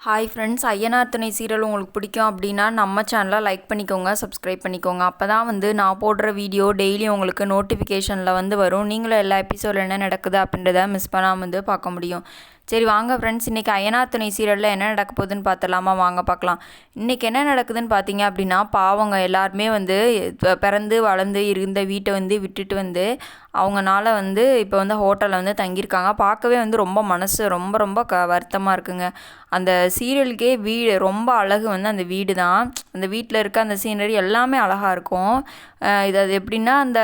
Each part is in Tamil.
ஹாய் ஃப்ரெண்ட்ஸ், ஐயனார் துணை சீரியல் உங்களுக்கு பிடிக்கும் அப்படின்னா நம்ம சேனலை லைக் பண்ணிக்கோங்க, சப்ஸ்கிரைப் பண்ணிக்கோங்க. அப்போ தான் நான் போடுற வீடியோ டெய்லி உங்களுக்கு நோட்டிஃபிகேஷனில் வரும். நீங்களும் எல்லா எபிசோடில் என்ன நடக்குது அப்படின்றத மிஸ் பண்ணாமல் பார்க்க முடியும். சரி வாங்க ஃப்ரெண்ட்ஸ், இன்றைக்கி ஐயனார் துணை சீரியலில் என்ன நடக்க போகுதுன்னு பார்த்துடலாமா? வாங்க பார்க்கலாம். இன்றைக்கி என்ன நடக்குதுன்னு பார்த்தீங்க அப்படின்னா, பாவங்க எல்லாருமே பிறந்து வளர்ந்து இருந்த வீட்டை விட்டுட்டு அவங்கனால இப்போ ஹோட்டலில் தங்கியிருக்காங்க. பார்க்கவே ரொம்ப மனசு ரொம்ப ரொம்ப வருத்தமாக இருக்குங்க. அந்த சீரியலுக்கே வீடு ரொம்ப அழகு அந்த வீடு தான். அந்த வீட்டில் இருக்க அந்த சீனரி எல்லாமே அழகாக இருக்கும். அது எப்படின்னா, அந்த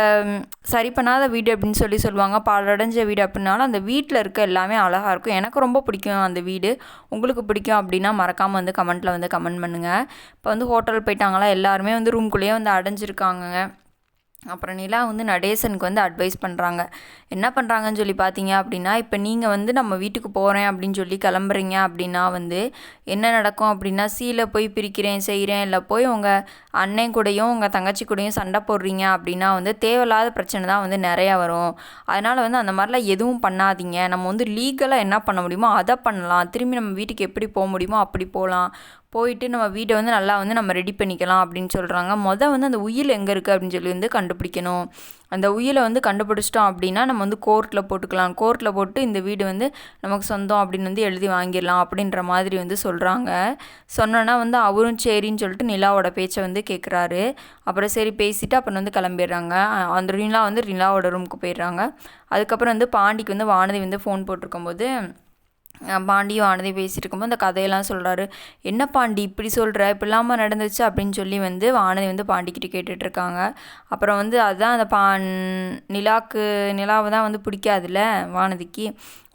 சரி பண்ணாத வீடு அப்படின்னு சொல்லுவாங்க, பாழடைஞ்ச வீடு அப்படின்னாலும் அந்த வீட்டில் இருக்க எல்லாமே அழகாக இருக்கும். எனக்கு ரொம்ப பிடிக்கும் அந்த வீடு. உங்களுக்கு பிடிக்கும் அப்படின்னா மறக்காமல் கமெண்ட்டில் கமெண்ட் பண்ணுங்கள். இப்போ ஹோட்டல் போயிட்டாங்களா, எல்லாருமே ரூம்குள்ளேயே அடைஞ்சிருக்காங்க. அப்புறம் நிலா நடேசனுக்கு அட்வைஸ் பண்ணுறாங்க. என்ன பண்ணுறாங்கன்னு சொல்லி பார்த்தீங்க அப்படின்னா, இப்போ நீங்கள் நம்ம வீட்டுக்கு போகிறேன் அப்படின்னு சொல்லி கிளம்புறீங்க அப்படின்னா என்ன நடக்கும் அப்படின்னா, சீலை போய் பிரிக்கிறேன் செய்கிறேன், இல்லை போய் உங்கள் அண்ணன் கூடயும் உங்கள் தங்கச்சி கூடயும் சண்டை போடுறீங்க அப்படின்னா தேவையில்லாத பிரச்சனை தான் நிறையா வரும். அதனால் அந்த மாதிரிலாம் எதுவும் பண்ணாதீங்க. நம்ம லீகலாக என்ன பண்ண முடியுமோ அதை பண்ணலாம். திரும்பி நம்ம வீட்டுக்கு எப்படி போக முடியுமோ அப்படி போகலாம். போயிட்டு நம்ம வீட்டை நல்லா நம்ம ரெடி பண்ணிக்கலாம் அப்படின்னு சொல்கிறாங்க. அந்த உயில் எங்கே இருக்குது அப்படின்னு சொல்லி கண்டுபிடிக்கணும். அந்த உயிலை கண்டுபிடிச்சிட்டோம் அப்படின்னா நம்ம கோர்ட்டில் போட்டுக்கலாம். கோர்ட்டில் போட்டு இந்த வீடு நமக்கு சொந்தம் அப்படின்னு எழுதி வாங்கிடலாம் அப்படின்ற மாதிரி சொல்கிறாங்க. சொன்னோன்னா அவரும் சரின்னு சொல்லிட்டு நிலாவோட பேச்சை கேட்குறாரு. அப்புறம் சரி பேசிவிட்டு அப்புறம் கிளம்பிடுறாங்க. அந்த நிலாவோட ரூமுக்கு போயிடுறாங்க. அதுக்கப்புறம் பாண்டிக்கு வானதி ஃபோன் போட்டிருக்கும்போது பாண்டியும் ஆனதி பேசிகிட்டு இருக்கும்போது அந்த கதையெல்லாம் சொல்கிறாரு. என்ன பாண்டி இப்படி சொல்கிற, இப்படி இல்லாமல் நடந்துச்சு அப்படின்னு சொல்லி வானதி பாண்டிக்கிட்ட கேட்டுட்ருக்காங்க. அப்புறம் அதுதான் அந்த நிலாவை தான் பிடிக்காதுல்ல வானதிக்கு.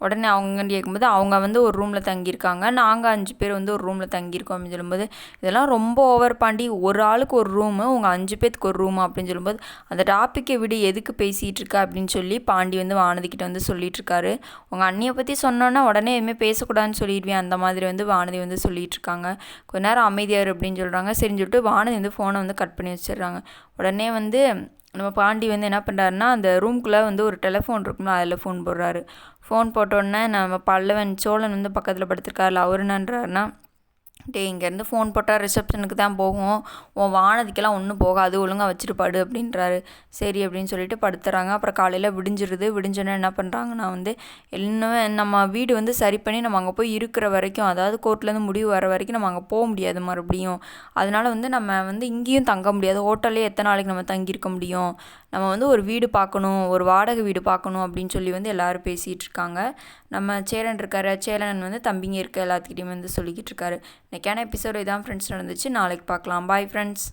உடனே அவங்க கேட்கும்போது அவங்க ஒரு ரூமில் தங்கியிருக்காங்க, நாங்கள் 5 பேர் ஒரு ரூமில் தங்கியிருக்கோம் அப்படின்னு சொல்லும்போது, இதெல்லாம் ரொம்ப ஓவர் பாண்டி, ஒரு ஆளுக்கு ஒரு ரூமு, உங்கள் 5 பேத்துக்கு ஒரு ரூமு அப்படின்னு சொல்லும்போது, அந்த டாப்பிக்கை விட எதுக்கு பேசிகிட்டு இருக்கா அப்படின்னு சொல்லி பாண்டி வானதிக்கிட்ட சொல்லிகிட்ருக்காரு. உங்கள் அண்ணியை பற்றி சொன்னோன்னா உடனே எதுவுமே பேசக்கூடாதுன்னு சொல்லிடுவேன், அந்த மாதிரி வானதி சொல்லிகிட்டு இருக்காங்க. கொஞ்ச நேரம் அமைதியார் அப்படின்னு சொல்கிறாங்க. சரின்னு சொல்லிட்டு வானதி ஃபோனை கட் பண்ணி வச்சிடுறாங்க. உடனே நம்ம பாண்டி என்ன பண்ணுறாருன்னா, அந்த ரூம்குள்ளே ஒரு டெலிஃபோன் இருக்கும்ல, அதில் ஃபோன் போடுறாரு. ஃபோன் போட்டோடனே நம்ம பல்லவன் சோழன் பக்கத்தில் படுத்திருக்காருல, அவர் என்னன்றாருன்னா, இங்கேருந்து ஃபோன் போட்டால் ரிசப்ஷனுக்கு தான் போகும், உன் வானதிக்கெல்லாம் ஒன்றும் போகாது, ஒழுங்காக வச்சுட்டு படு அப்படின்றாரு. சரி அப்படின்னு சொல்லிட்டு படுத்துறாங்க. அப்புறம் காலையில் விடிஞ்சிருது. விடிஞ்சோன்னே என்ன பண்ணுறாங்கன்னா இன்னும் நம்ம வீடு சரி பண்ணி நம்ம அங்கே போய் இருக்கிற வரைக்கும், அதாவது கோர்ட்லேருந்து முடிவு வர வரைக்கும் நம்ம அங்கே போக முடியாது மறுபடியும். அதனால் நம்ம இங்கேயும் தங்க முடியாது, ஹோட்டல்லே எத்தனை நாளைக்கு நம்ம தங்கியிருக்க முடியும், நம்ம ஒரு வீடு பார்க்கணும், ஒரு வாடகை வீடு பார்க்கணும் அப்படின்னு சொல்லி எல்லோரும் பேசிகிட்டு இருக்காங்க. நம்ம சேரன் இருக்காரு, சேரன் தம்பிங்க இருக்க எல்லாத்துக்கிட்டையும் சொல்லிக்கிட்டு இருக்காரு. இன்றைக்கான எபிசோடு இதான் ஃப்ரெண்ட்ஸ் நடந்துச்சு. நாளைக்கு பார்க்கலாம். Bye friends.